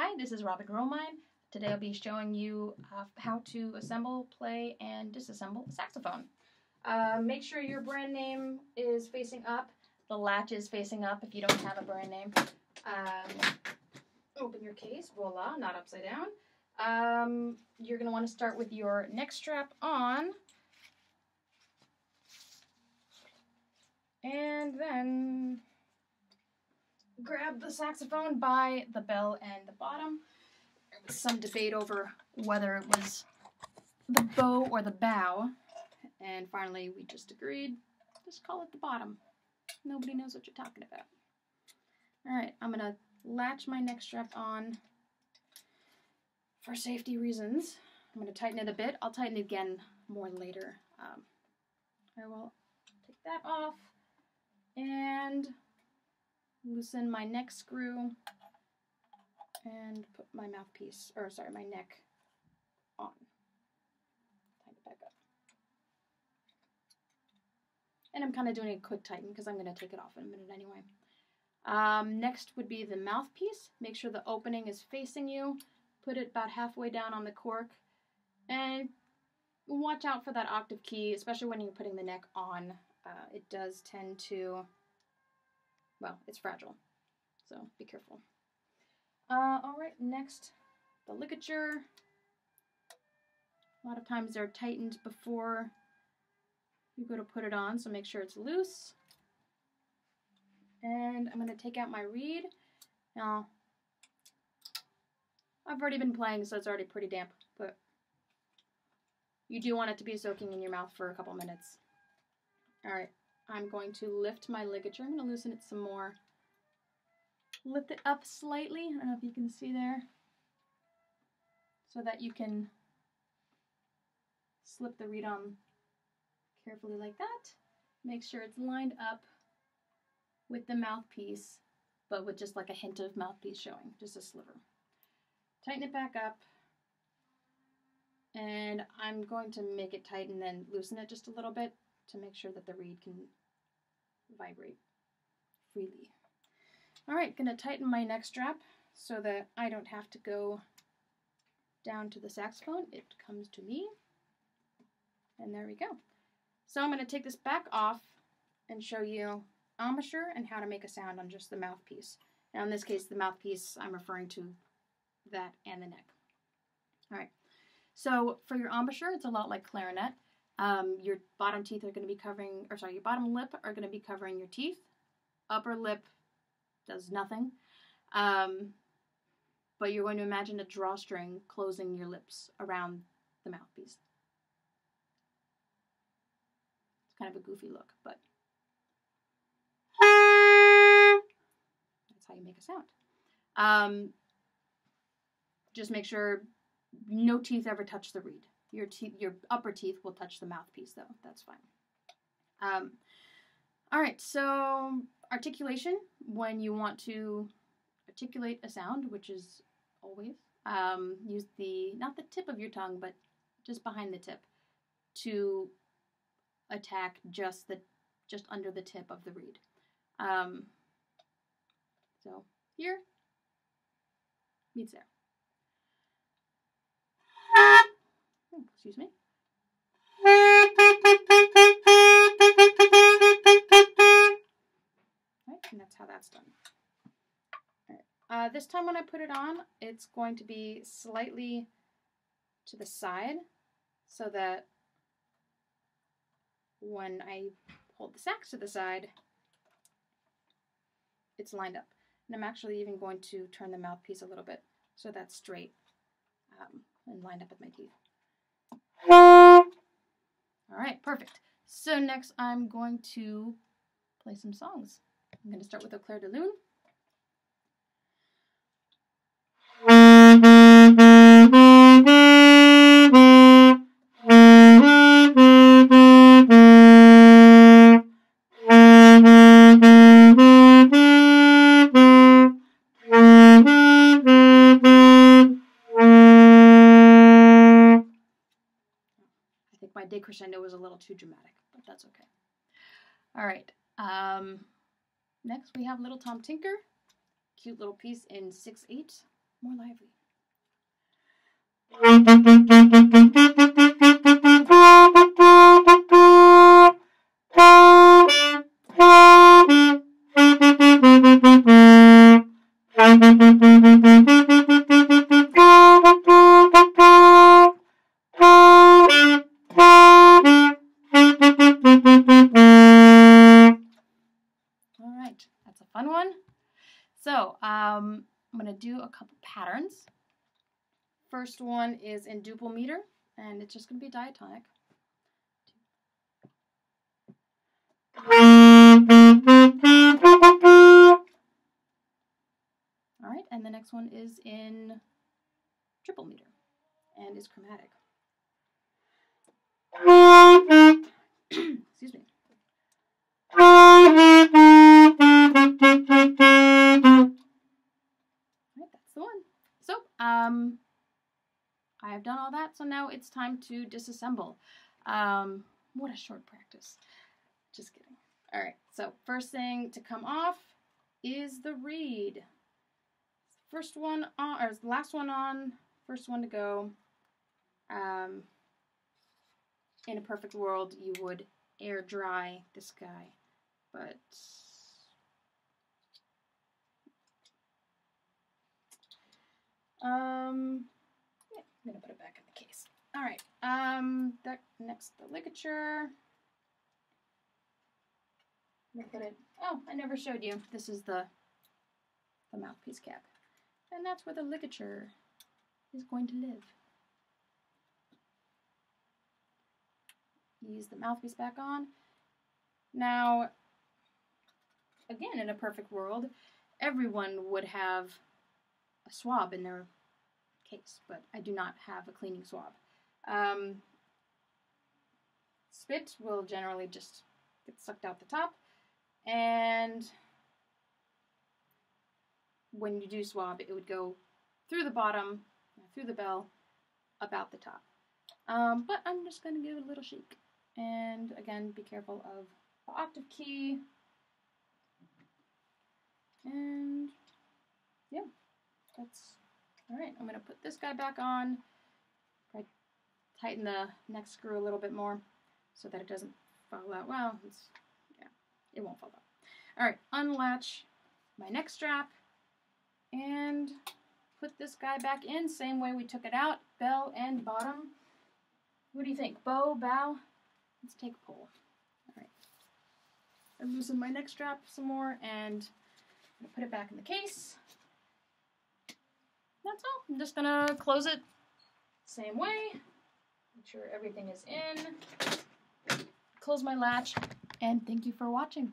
Hi, this is Robin Romine. Today I'll be showing you how to assemble, play, and disassemble a saxophone. Make sure your brand name is facing up. The latch is facing up if you don't have a brand name. Open your case, voila, not upside down. You're going to want to start with your neck strap on. And then grab the saxophone by the bell and the bottom. There was some debate over whether it was the bow or the bow, and finally we just agreed, just call it the bottom. Nobody knows what you're talking about. Alright, I'm going to latch my neck strap on for safety reasons. I'm going to tighten it a bit. I'll tighten it again more later. I will take that off and loosen my neck screw and put my mouthpiece, or sorry, my neck on. Tighten it back up. And I'm kind of doing a quick tighten because I'm going to take it off in a minute anyway. Next would be the mouthpiece. Make sure the opening is facing you. Put it about halfway down on the cork. And watch out for that octave key, especially when you're putting the neck on. It does tend to, well, it's fragile. So be careful. Alright, next, the ligature. A lot of times they're tightened before you go to put it on, so make sure it's loose. And I'm going to take out my reed. Now, I've already been playing, so it's already pretty damp, but you do want it to be soaking in your mouth for a couple minutes. Alright, I'm going to lift my ligature. I'm going to loosen it some more. Lift it up slightly, I don't know if you can see there, so that you can slip the reed on carefully like that. Make sure it's lined up with the mouthpiece, but with just like a hint of mouthpiece showing, just a sliver. Tighten it back up, and I'm going to make it tight and then loosen it just a little bit to make sure that the reed can vibrate freely. Alright, gonna tighten my neck strap so that I don't have to go down to the saxophone. It comes to me. And there we go. So I'm gonna take this back off and show you embouchure and how to make a sound on just the mouthpiece. Now in this case, the mouthpiece, I'm referring to that and the neck. Alright, so for your embouchure, it's a lot like clarinet. Your bottom teeth are gonna be covering, or sorry, your bottom lip are gonna be covering your teeth. Upper lip does nothing, but you're going to imagine a drawstring closing your lips around the mouthpiece. It's kind of a goofy look, but that's how you make a sound. Just make sure no teeth ever touch the reed. Your upper teeth will touch the mouthpiece though, that's fine. Alright, so articulation, when you want to articulate a sound, which is always, use not the tip of your tongue, but just behind the tip to attack just under the tip of the reed. So here meets there. Oh, excuse me. And that's how that's done. Alright. This time when I put it on, it's going to be slightly to the side so that when I hold the sax to the side, it's lined up. And I'm actually even going to turn the mouthpiece a little bit so that's straight and lined up with my teeth. Alright, perfect. So next I'm going to play some songs. I'm going to start with a Clair de Lune. I think my decrescendo was a little too dramatic, but that's okay. Alright, next we have Little Tom Tinker, cute little piece in 6/8. more lively. That's a fun one. So I'm going to do a couple patterns. First one is in duple meter, and it's just going to be diatonic. All right, and the next one is in triple meter, and is chromatic. Excuse me. That's the one. So, I have done all that, so now it's time to disassemble. What a short practice. Just kidding. All right, so first thing to come off is the reed. First one on, or last one on, first one to go. In a perfect world, you would air dry this guy, but yeah, I'm gonna put it back in the case. All right, next the ligature. I'm gonna put it. Oh, I never showed you. This is the mouthpiece cap, and that's where the ligature is going to live. Use the mouthpiece back on. Now, again, in a perfect world, everyone would have a swab in their case, but I do not have a cleaning swab. Spit will generally just get sucked out the top, and when you do swab, it would go through the bottom, through the bell, about the top. But I'm just going to give it a little shake. And again, be careful of the octave key. And yeah, that's all right. I'm going to put this guy back on. Try to tighten the neck screw a little bit more so that it doesn't fall out. Well, yeah, it won't fall out. All right, unlatch my neck strap and put this guy back in, same way we took it out, bell and bottom. What do you think? Bow, bow? Let's take a pull. All right. I loosen my neck strap some more and I'm gonna put it back in the case. That's all. I'm just gonna close it same way. Make sure everything is in. Close my latch, and thank you for watching.